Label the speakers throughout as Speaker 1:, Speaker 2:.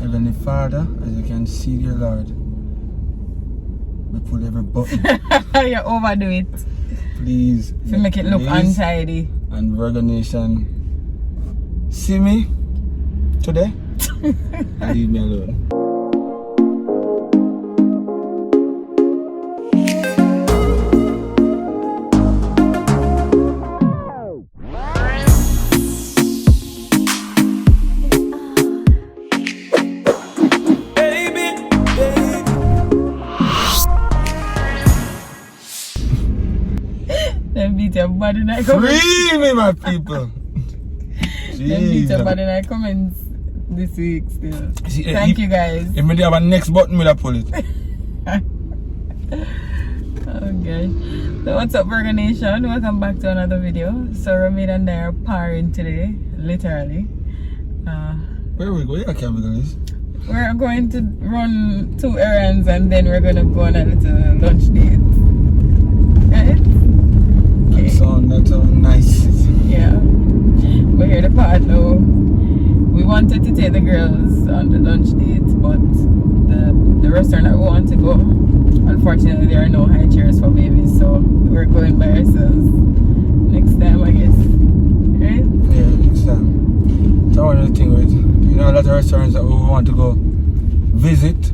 Speaker 1: Heavenly Father, as you can see, dear Lord, we pull every button.
Speaker 2: You overdo it.
Speaker 1: Please.
Speaker 2: To make it look untidy.
Speaker 1: And Virgo Nation, see me today and leave me alone.
Speaker 2: Them beat your body in the comments.
Speaker 1: Free me, my people.
Speaker 2: Them beat your body in the comments this week still.
Speaker 1: See,
Speaker 2: Thank you guys.
Speaker 1: If we have a next button, we'll pull it.
Speaker 2: Oh gosh. So what's up, Virgo Nation? Welcome back to another video. So Romain and I are parring today, literally.
Speaker 1: Where we go? Yeah, can we go this?
Speaker 2: We're going to run 2 errands and then we're going to go on a little lunch date. Right? Okay.
Speaker 1: That sounds nice.
Speaker 2: Yeah. We're here to part now. We wanted to take the girls on the lunch date, but the restaurant that we want to go, unfortunately there are no high chairs for babies, so we're going by ourselves. Next time, I guess. Right?
Speaker 1: Yeah, next time. So one of the thing with, you know, a lot of restaurants that we want to go visit,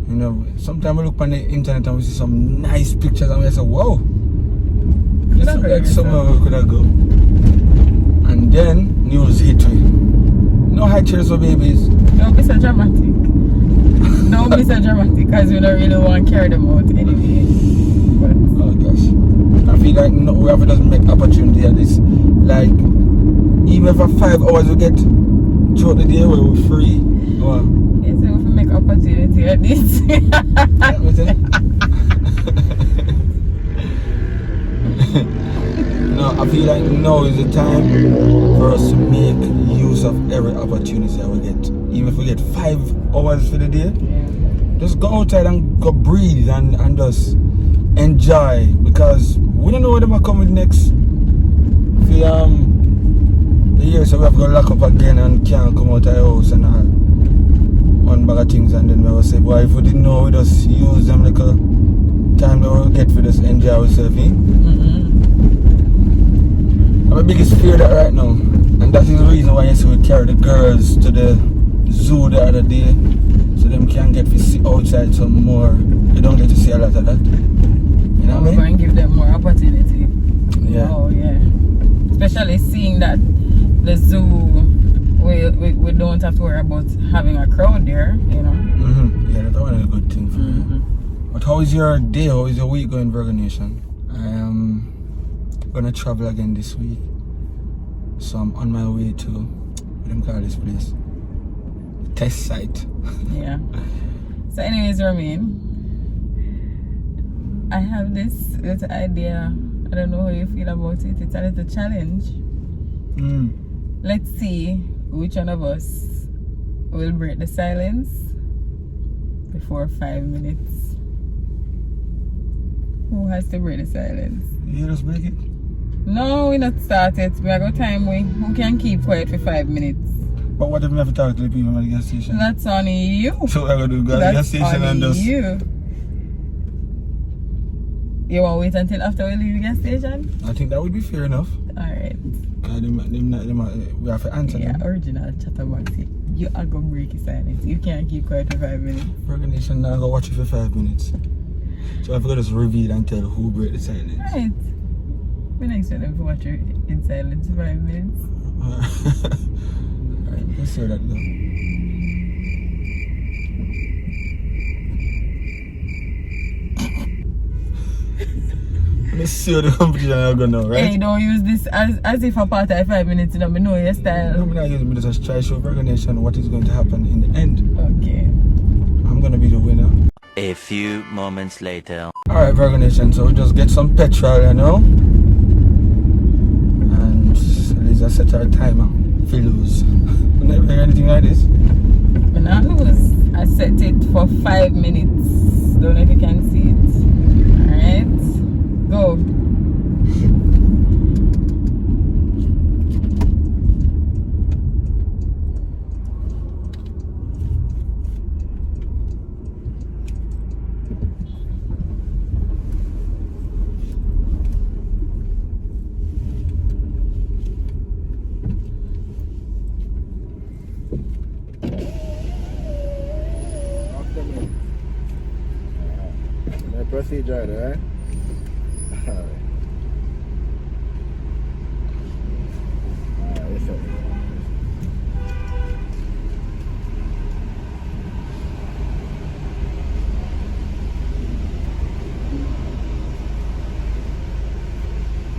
Speaker 1: you know, sometimes we look on the internet and we see some nice pictures and we say, wow, this looks like somewhere we could have go. And then news hit me. No high chairs for babies.
Speaker 2: Don't be so dramatic. Don't be so dramatic, because we don't really want to carry them out anyway. But
Speaker 1: oh gosh. I feel like no, we have to just make opportunity at this. Like, even for 5 hours we get throughout the day where we're free. Wow.
Speaker 2: Yes, we have to make opportunity at this.
Speaker 1: No, I feel like now is the time for us to make use of every opportunity that we get. Even if we get 5 hours for the day, just go outside and go breathe and just enjoy, because we don't know what they might come with next. For the year, so we have to go lock up again and can't come out of the house and all. One bag of things, and then we will say, boy, if we didn't know, we just use them like a time that we'll get for just enjoy ourselves. My biggest fear that right now, and that is the reason why I say we carry the girls to the zoo the other day, so them can get to see outside some more. They don't get to see a lot of that. You know what I mean?
Speaker 2: We're going to give them more opportunity.
Speaker 1: Yeah.
Speaker 2: Oh yeah. Especially seeing that the zoo, we don't have to worry about having a crowd there, you know.
Speaker 1: Yeah, that's one of the good things for you. But how is your day? How is your week going, Virgo Nation? I am gonna travel again this week, so I'm on my way to, what do you call this place? The test site.
Speaker 2: Yeah. So anyways, Romain, I have this little idea. I don't know how you feel about it. It's a little challenge. Let's see which one of us will break the silence before 5 minutes. Who has to break the silence?
Speaker 1: You just break it?
Speaker 2: No, we not started. We have a time who can keep quiet for 5 minutes.
Speaker 1: But what if we have to talk to the people at the gas station?
Speaker 2: That's on you.
Speaker 1: So we're gonna go to the gas station and just...
Speaker 2: you. You want to wait until after we leave the gas station?
Speaker 1: I think that would be fair enough.
Speaker 2: Alright.
Speaker 1: We have to answer them.
Speaker 2: Yeah, original chatterbox. You are going to break your silence. You can't keep quiet for 5 minutes.
Speaker 1: Virgo Nation now go watch it for 5 minutes. So I've got to just reveal and tell who break the silence.
Speaker 2: Right. We're not expecting them to watch you in silence for 5 minutes.
Speaker 1: Alright, let's see how that goes. Let's see how the competition are going now, right?
Speaker 2: Hey, don't use this as if a part of 5 minutes, you know, I know your style.
Speaker 1: No, I'm not using it, just try to show Virgo Nation what is going to happen in the end.
Speaker 2: Okay.
Speaker 1: I'm going to be the winner.
Speaker 3: A few moments later.
Speaker 1: Alright, Virgo Nation, so we just get some petrol, you know? And at least I set our timer. If we lose. You never hear anything like this?
Speaker 2: When I lose, I set it for 5 minutes. Don't know if you can see it. Alright. Go.
Speaker 4: come in. The procedure, right? Alright. Yes, sir.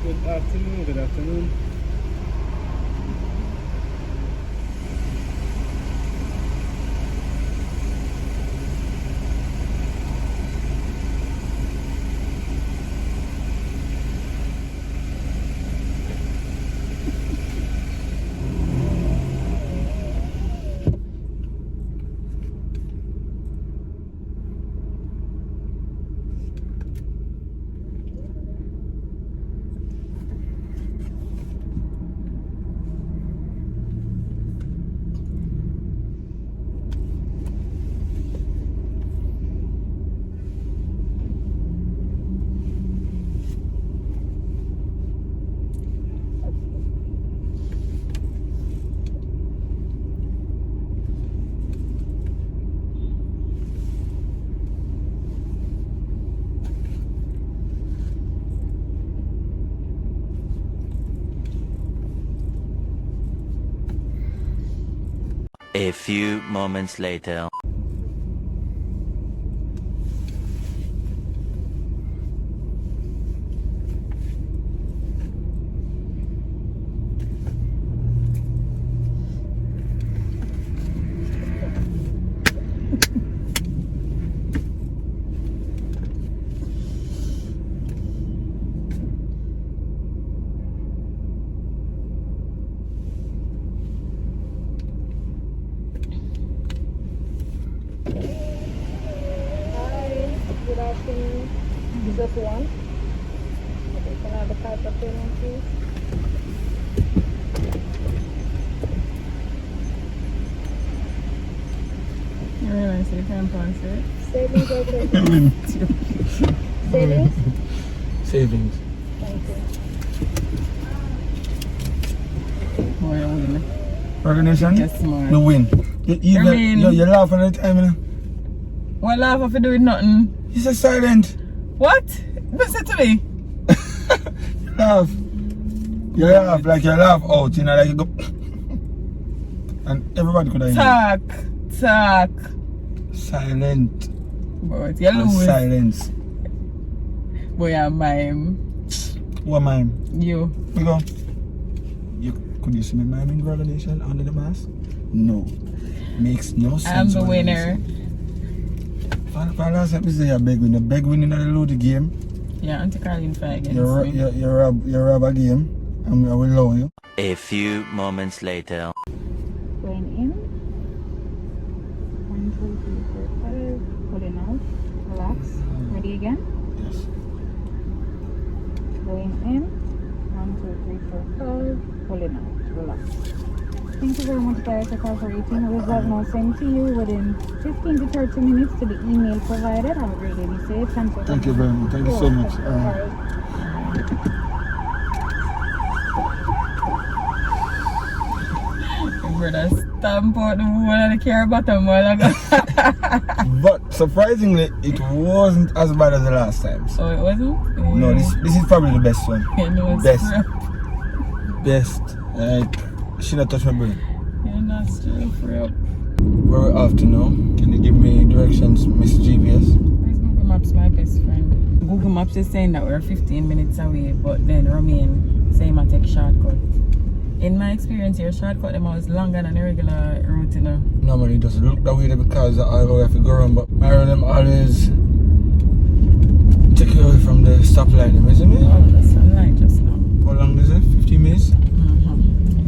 Speaker 4: Good afternoon, good afternoon.
Speaker 3: A few moments later.
Speaker 5: Good afternoon. Is this one? Okay, can I have a card of payment, please?
Speaker 2: You realize you can't pass it?
Speaker 5: Savings or savings? Savings?
Speaker 1: Savings.
Speaker 5: Thank you.
Speaker 2: Boy, I win.
Speaker 1: Virgonation?
Speaker 2: Yes, man.
Speaker 1: You win.
Speaker 2: Romain.
Speaker 1: You laugh all the time, you know?
Speaker 2: What laugh if you do it nothing?
Speaker 1: You say silent.
Speaker 2: What? Listen to me.
Speaker 1: You laugh. You laugh like you laugh out, you know, like you go. And everybody could have
Speaker 2: Talk.
Speaker 1: silent.
Speaker 2: But you
Speaker 1: And
Speaker 2: lose.
Speaker 1: silence.
Speaker 2: Boy, I'm mime.
Speaker 1: What mime?
Speaker 2: You.
Speaker 1: We go. Could you see me miming Virgonation under the mask? No. Makes no sense.
Speaker 2: I'm the winner.
Speaker 1: For last time, you say you're big winner. Big winning in the loaded game.
Speaker 2: Yeah, Auntie Carlin fight against
Speaker 1: You
Speaker 2: me.
Speaker 1: rob a game. And I will allow you.
Speaker 3: A few moments later.
Speaker 5: Going in. 1, 2, 3, 4, 5. Pulling out. Relax. Ready again?
Speaker 1: Yes.
Speaker 5: Going in. 1, 2, 3, 4, 5. Pulling out. Relax. Thank you very much, guys, for cooperating. Result now sent to you within 15 to 30 minutes to the email provided. Have a great day. Be safe.
Speaker 1: Thank you very much. Thank you so much.
Speaker 2: Brother, stamp out the whole of the car bottom while ago.
Speaker 1: But surprisingly, it wasn't as bad as the last time. So.
Speaker 2: Oh, it wasn't?
Speaker 1: No, this is probably the best one.
Speaker 2: You know, it's
Speaker 1: Best.
Speaker 2: rough.
Speaker 1: Best. Like, should have touched my brain.
Speaker 2: You're not still free up.
Speaker 1: Where we're off to now? Can you give me directions, Mr. GPS?
Speaker 2: Where's Google Maps, my best friend? Google Maps is saying that we're 15 minutes away, but then Romain saying I take shortcut. In my experience here, shortcut them was longer than a regular route, you know.
Speaker 1: Normally it doesn't look that way there because I have to go around, but my them always take you away from the stoplight, isn't it?
Speaker 2: Oh, the sunlight just now.
Speaker 1: How long is it? 15 minutes?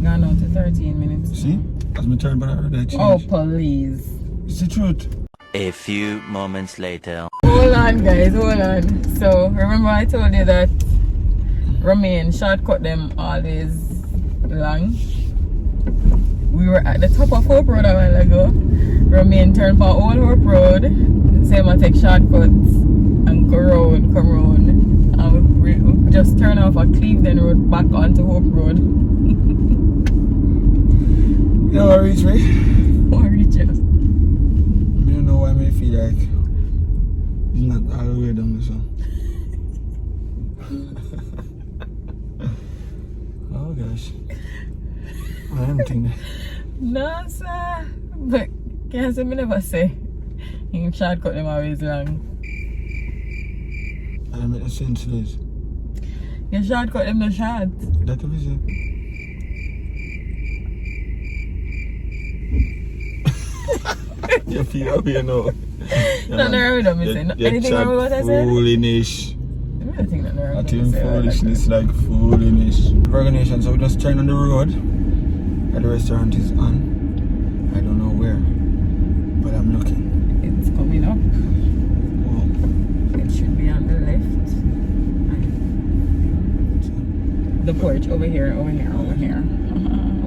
Speaker 2: Gone out to 13 minutes.
Speaker 1: See? As my turn, but I already changed.
Speaker 2: Oh, please.
Speaker 1: It's the truth.
Speaker 3: A few moments later.
Speaker 2: Hold on, guys, hold on. So, remember I told you that Romain shortcut them always long. We were at the top of Hope Road a while ago. Romain turned for Old Hope Road. Same I take shortcuts and go round, come round. And we just turn off at Cleveland Road back onto Hope Road.
Speaker 1: You know what reach me?
Speaker 2: Or reach us.
Speaker 1: I don't know why I feel like it's not all the way down so. Oh gosh. I'm thinking.
Speaker 2: No, sir. But can't say me never say. You can shortcut them always long.
Speaker 1: I don't make no sense to this.
Speaker 2: You shortcut them no short.
Speaker 1: That's what we say. You feel up here now.
Speaker 2: Nothing wrong with them, say. Anything wrong with what I said?
Speaker 1: Foolishness.
Speaker 2: I don't think nothing wrong
Speaker 1: I
Speaker 2: with
Speaker 1: think
Speaker 2: what I said.
Speaker 1: foolishness like foolishness. VIRGONATION, so we just turned on the road. And the restaurant is on. I don't know where. But I'm looking.
Speaker 2: It's coming up.
Speaker 1: Oh.
Speaker 2: It should be on the left. The porch over here, over here, over here.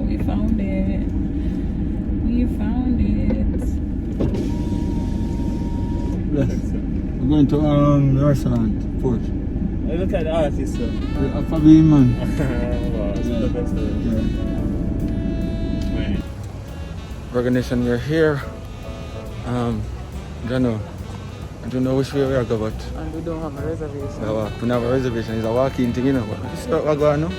Speaker 2: We found it. We found it.
Speaker 1: We're going to the restaurant, Porch.
Speaker 4: Hey, look at the artist, sir.
Speaker 1: Alpha B, man.
Speaker 4: Wow, this is the best way.
Speaker 1: Yeah. VIRGONATION, we're here. I don't know which way we are going, but
Speaker 2: And we don't have a reservation.
Speaker 1: we don't have a reservation. It's a walk-in thing, you know. But this is what we're going now.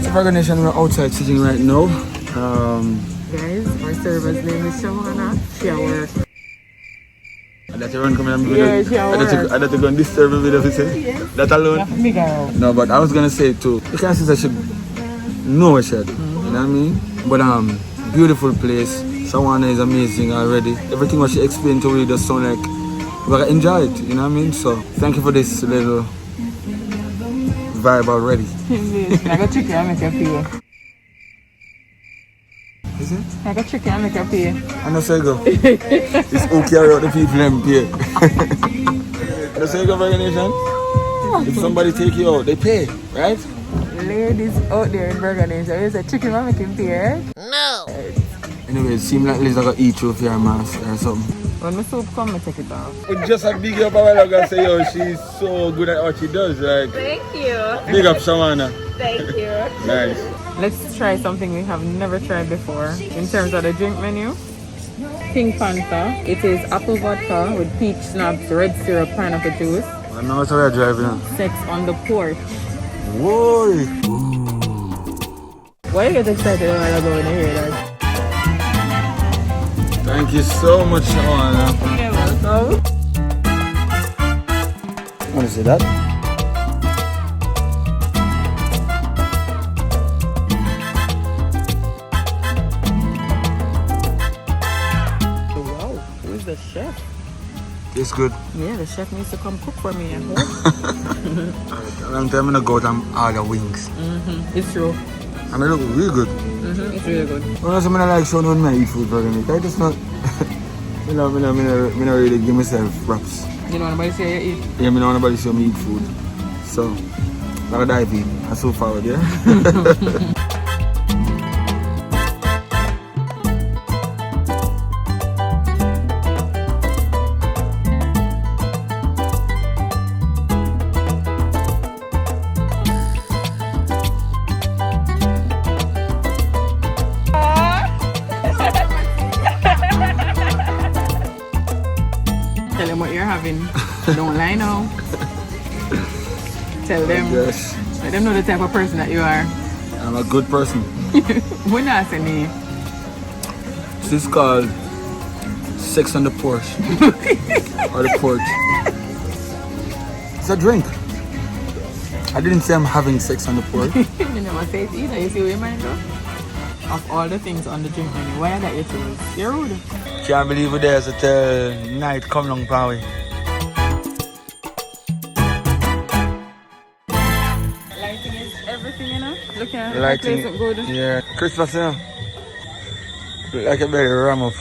Speaker 1: So VIRGONATION, we're outside sitting right now.
Speaker 2: Guys, our server's name is Shawana. She works.
Speaker 1: That you run come and
Speaker 2: Yeah, she at work.
Speaker 1: I had to go and disturb me with everything.
Speaker 2: Yes.
Speaker 1: That alone.
Speaker 2: Me go.
Speaker 1: No, but I was gonna say too. You can see I should know what she do. You know what I mean? But beautiful place. Shawana is amazing already. Everything what she explained to me just sound like we're gonna enjoy it. You know what I mean? So thank you for this little vibe already.
Speaker 2: I got tricky and make you pay.
Speaker 1: Is it?
Speaker 2: I got tricky and make you pay.
Speaker 1: I know so you go. It's who carry out the people and pay. I know so you go, VIRGONATION. If somebody take you out, they pay, right?
Speaker 2: Ladies out there in VIRGONATION, there's a chicken man making pay, right?
Speaker 6: No.
Speaker 1: Anyway, it seems like Liz I got eat through your mask or something.
Speaker 2: When my soup come, I take it off.
Speaker 1: Just a big up a while ago and say, yo, she's so good at what she does. Like,
Speaker 6: Thank you.
Speaker 1: big up, Shawana.
Speaker 6: Thank you.
Speaker 1: Nice.
Speaker 2: Let's try something we have never tried before in terms of the drink menu. Pink Fanta. It is apple vodka with peach schnapps, red syrup, pineapple juice.
Speaker 1: I know what we're driving now.
Speaker 2: Sex on the porch.
Speaker 1: Whoa.
Speaker 2: Why you get excited when I go in here? Like?
Speaker 1: Thank you so much, Shawana.
Speaker 2: You're welcome.
Speaker 1: Want to see that?
Speaker 2: Wow, who's the chef?
Speaker 1: It's good.
Speaker 2: Yeah, the chef needs to come cook for me at home.
Speaker 1: I'm going to go out and order wings.
Speaker 2: It's true.
Speaker 1: And they look really good.
Speaker 2: It's really good.
Speaker 1: When I say I like showing when I eat food, VIRGONATION, I just not... I don't really give myself props.
Speaker 2: You know nobody say you eat?
Speaker 1: Yeah, I don't nobody show me eat food. So, I'm gonna dive in. I'm so forward, yeah?
Speaker 2: Tell them what you're having. Don't lie now. Tell them.
Speaker 1: Yes.
Speaker 2: Let them know the type of person that you are.
Speaker 1: I'm a good person.
Speaker 2: We're not saying it.
Speaker 1: This is called Sex on the Porch. Or the Porch. It's a drink. I didn't say I'm having sex on the porch.
Speaker 2: You never say it either. You see what you mind though? Of all the things on the drink menu, why are that you choose? You're rude.
Speaker 1: Can't believe it there's a night come long power.
Speaker 2: Lighting is everything, you know? Look at the
Speaker 1: Lighting,
Speaker 2: place look good.
Speaker 1: yeah. Christmas, you know. Look like a very ram up.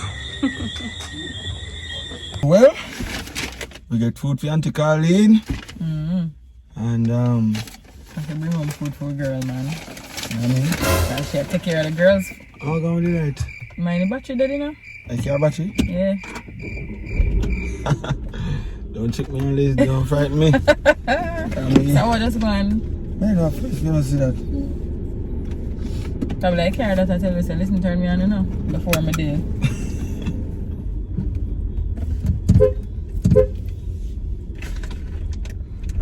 Speaker 1: Well, we get food for Auntie Carleen. And
Speaker 2: I can bring home food for a girl, man.
Speaker 1: I mean,
Speaker 2: And she take care of the girls.
Speaker 1: how come we do that?
Speaker 2: Mind the battery, daddy, now?
Speaker 1: Like your battery?
Speaker 2: Yeah.
Speaker 1: Don't check me on this, don't frighten me.
Speaker 2: So what just going?
Speaker 1: Man, no, please, you don't see that.
Speaker 2: Probably I care that I tell you, say, listen, turn me on, you know, before my day.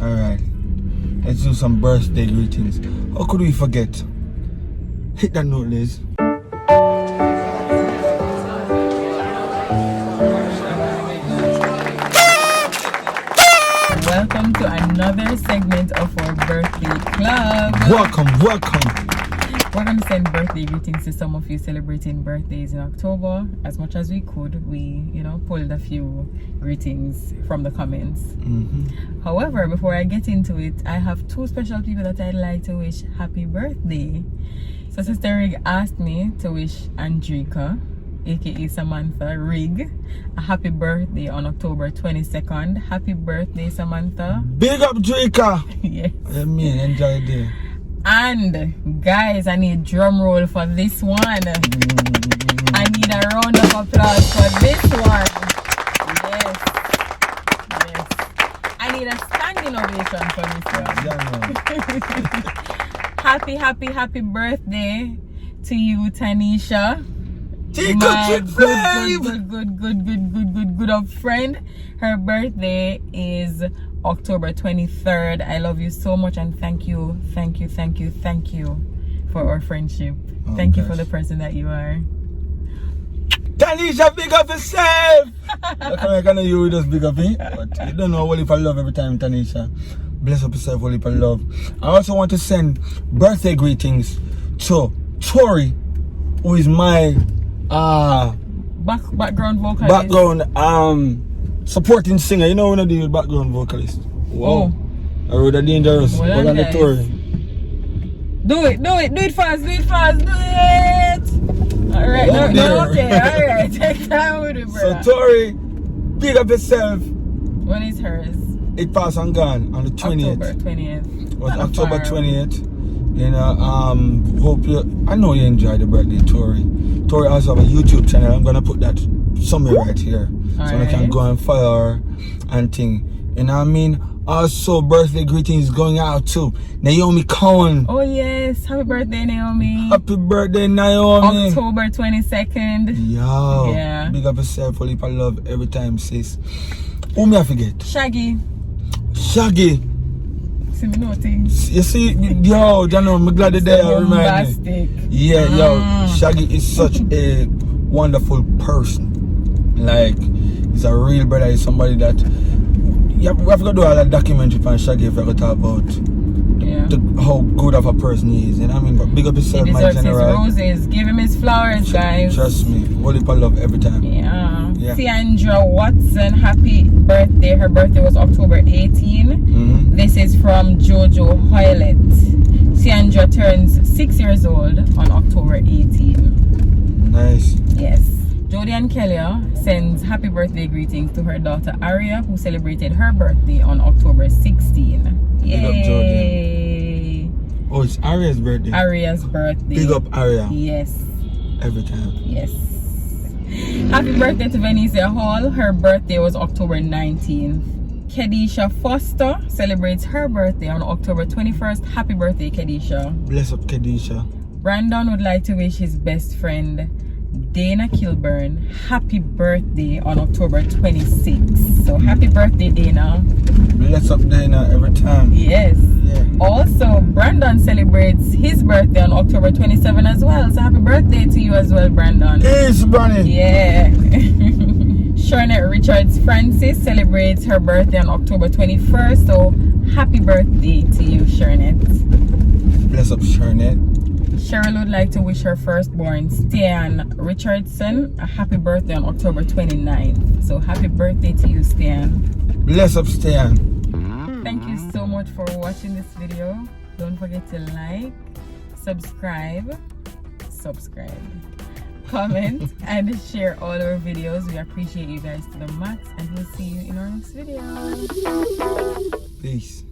Speaker 1: Alright, let's do some birthday greetings. How could we forget? Hit that note, Liz.
Speaker 2: Welcome to another segment of our birthday club.
Speaker 1: Welcome.
Speaker 2: We're going to send birthday greetings to some of you celebrating birthdays in October. As much as we could, we, pulled a few greetings from the comments. However, before I get into it, I have two special people that I'd like to wish happy birthday. So Sister Rig asked me to wish Andrika, aka Samantha Rig, a happy birthday on October 22nd. Happy birthday, Samantha.
Speaker 1: Big up, Drika.
Speaker 2: Yes.
Speaker 1: I mean, enjoy the day.
Speaker 2: And guys, I need drum roll for this one. I need a round of applause for this one. Yes. I need a standing ovation for this one. Happy birthday to you, Tanisha. My good up friend. Her birthday is October 23rd. I love you so much and thank you for our friendship. Thank you for the person that you are.
Speaker 1: Tanisha, big up yourself! Look how I can you just big up me. But you don't know what if I love every time, Tanisha. Bless up yourself, what if I love. I also want to send birthday greetings to Tori, who is my
Speaker 2: background vocalist.
Speaker 1: Supporting singer. You know when I deal with background vocalist. Wow. I wrote a dangerous.
Speaker 2: Well,
Speaker 1: on the Tori.
Speaker 2: Do it fast, do it! Alright, alright. Take time with it, bro.
Speaker 1: So Tori, big up yourself.
Speaker 2: When is hers?
Speaker 1: It passed and gone on the 20th.
Speaker 2: October 20th.
Speaker 1: It was October 20th. Hope you. I know you enjoyed the birthday, Tori. Tori also have a YouTube channel. I'm gonna put that somewhere right here, so you can go and follow her and thing. You know what I mean? Also, birthday greetings going out to Naomi Cohen.
Speaker 2: Oh yes, happy birthday, Naomi.
Speaker 1: Happy birthday, Naomi.
Speaker 2: October 22nd.
Speaker 1: Yo,
Speaker 2: yeah. Big
Speaker 1: up yourself, full of love every time, sis. Who me I forget?
Speaker 2: Shaggy.
Speaker 1: You see, yo, I'm glad that they remind me. Yeah, yo, Shaggy is such a wonderful person. Like, he's a real brother. He's somebody that we have to do all that documentary on Shaggy if we have to talk about how good of a person he is. And I mean, but big up yourself, my general.
Speaker 2: His roses. Give him his flowers, guys.
Speaker 1: Trust me, all people love every time.
Speaker 2: Yeah. Sandra Watson, happy birthday. Her birthday was October 18. This is from Jojo Hoylet. Sandra turns 6 years old on October 18.
Speaker 1: Nice.
Speaker 2: Yes. Jodie and Kelly sends happy birthday greetings to her daughter Aria, who celebrated her birthday on October 16. Yay!
Speaker 1: Big up Jodie. Oh, it's Aria's birthday.
Speaker 2: Aria's birthday.
Speaker 1: Big up Aria.
Speaker 2: Yes.
Speaker 1: Every time.
Speaker 2: Yes. Happy birthday to Venetia Hall. Her birthday was October 19th. Kedisha Foster celebrates her birthday on October 21st. Happy birthday, Kedisha.
Speaker 1: Bless up, Kedisha.
Speaker 2: Brandon would like to wish his best friend Dana Kilburn happy birthday on October 26th. So happy birthday, Dana.
Speaker 1: Bless up Dana every time.
Speaker 2: Yes.
Speaker 1: Yeah.
Speaker 2: Also, Brandon celebrates his birthday on October 27th as well. So happy birthday to you as well, Brandon.
Speaker 1: Yes, Brandon.
Speaker 2: Yeah. Sharnette Richards Francis celebrates her birthday on October 21st. So happy birthday to you, Sharnette.
Speaker 1: Bless up, Sharnette.
Speaker 2: Cheryl would like to wish her firstborn, Stan Richardson, a happy birthday on October 29th. So happy birthday to you, Stan.
Speaker 1: Bless up, Stan.
Speaker 2: Thank you so much for watching this video. Don't forget to like, subscribe, comment, and share all our videos. We appreciate you guys to the max, and we'll see you in our next video.
Speaker 1: Peace.